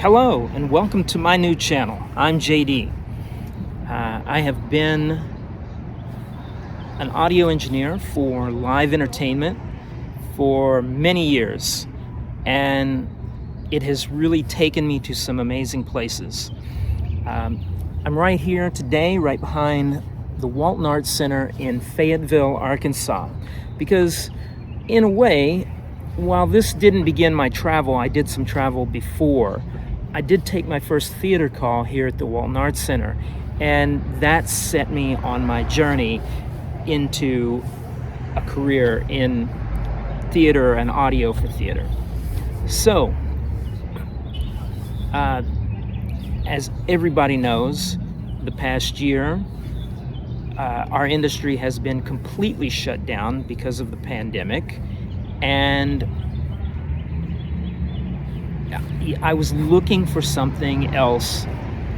Hello and welcome to my new channel. I'm JD. I have been an audio engineer for live entertainment for many years, and it has really taken me to some amazing places. I'm right here today, right behind the Walton Arts Center in Fayetteville, Arkansas, because in a way, while this didn't begin my travel, I did some travel before. I did take my first theater call here at the Walton Arts Center, and that set me on my journey into a career in theater and audio for theater. So, as everybody knows, the past year, our industry has been completely shut down because of the pandemic, and I was looking for something else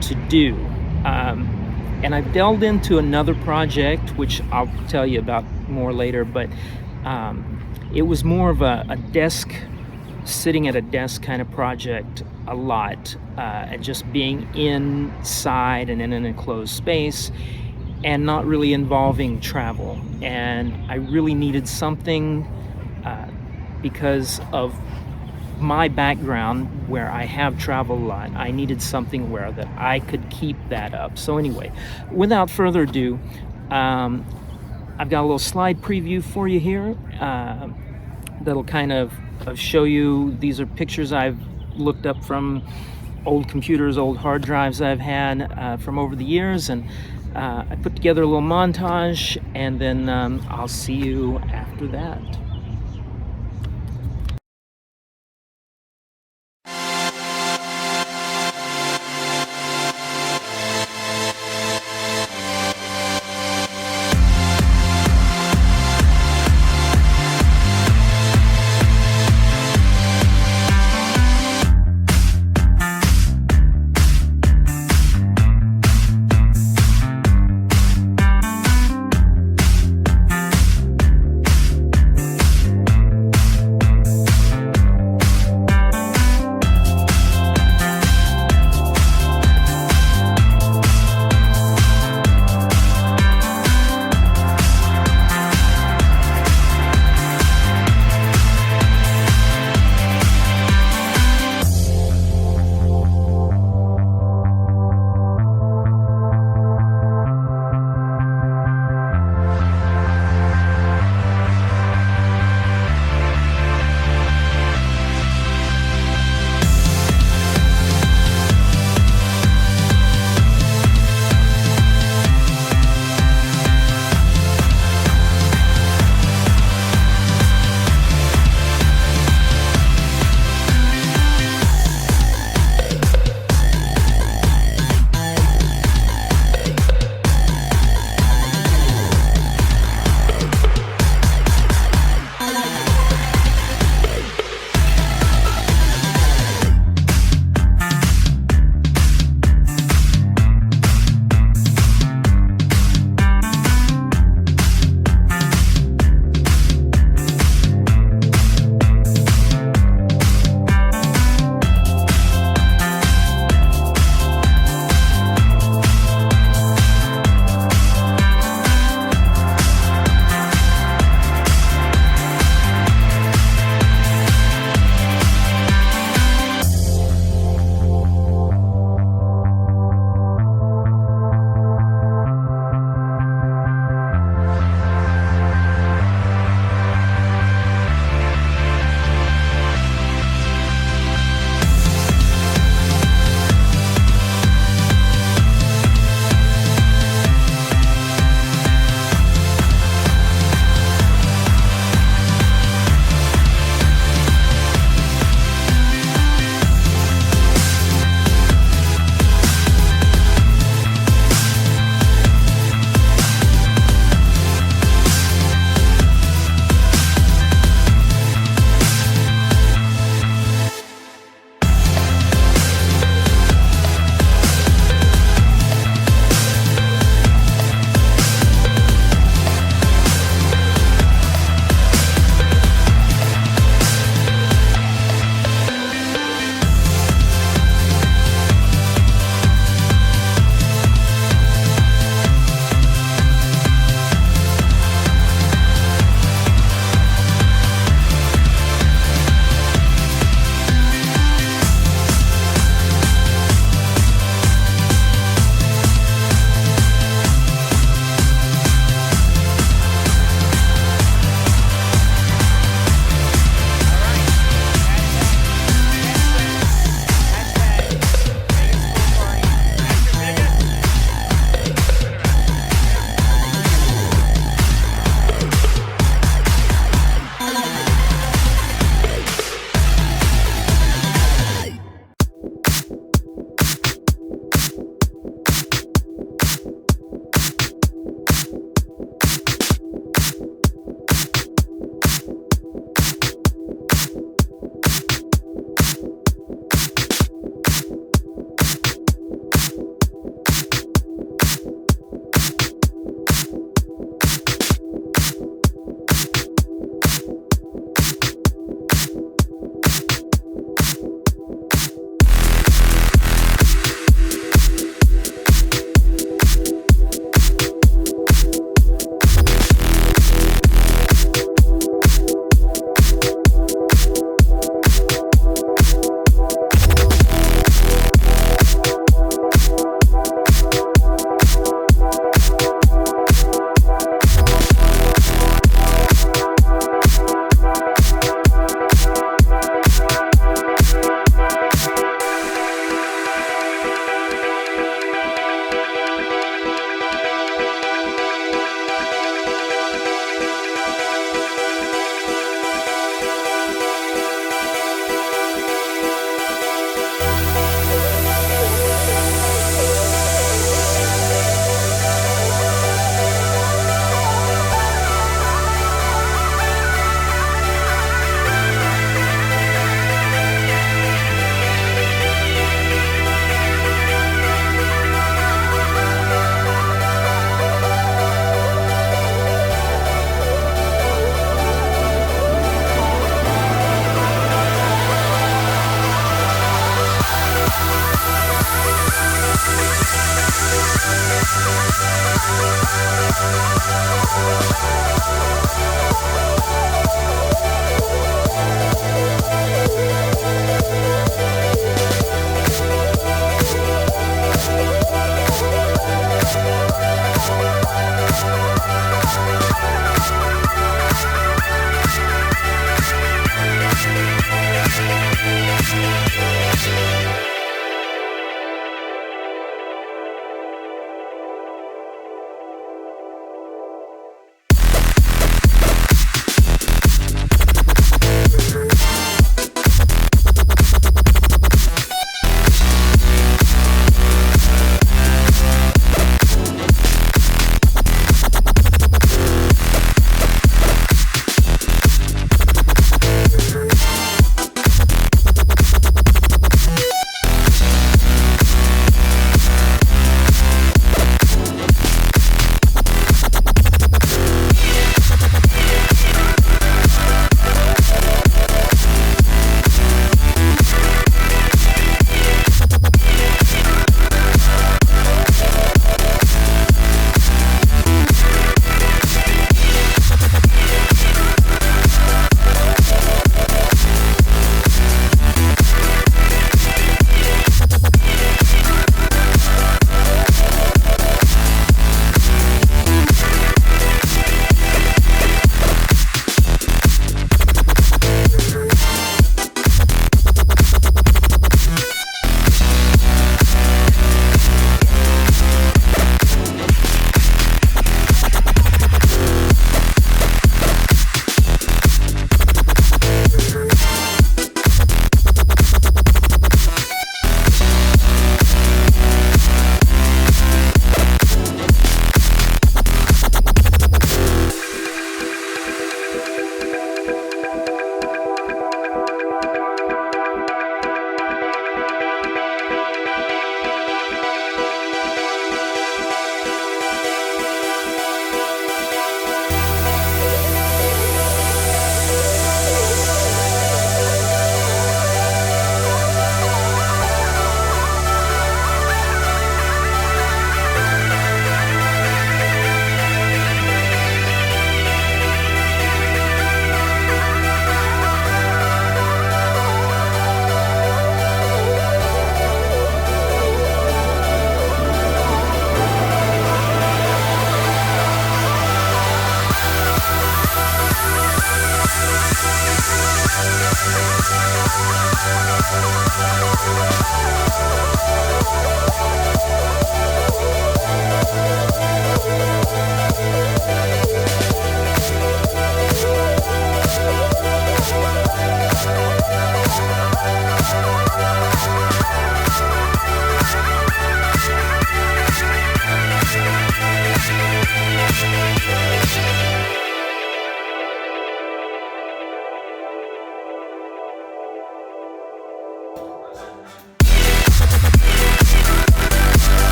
to do. And I've delved into another project, which I'll tell you about more later, but it was more of a desk, sitting at a desk kind of project a lot, and just being inside and in an enclosed space and not really involving travel. And I really needed something because of my background where I have traveled a lot. I needed something where that I could keep that up. So anyway, without further ado, I've got a little slide preview for you here that'll kind of show you. These are pictures I've looked up from old computers, old hard drives I've had from over the years, and I put together a little montage, and then I'll see you after that.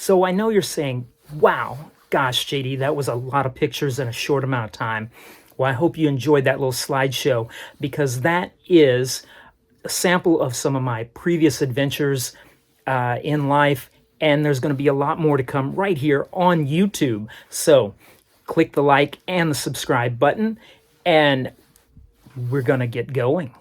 So I know you're saying, wow, gosh, JD, that was a lot of pictures in a short amount of time. Well, I hope you enjoyed that little slideshow, because that is a sample of some of my previous adventures in life. And there's going to be a lot more to come right here on YouTube. So click the like and the subscribe button, and we're going to get going.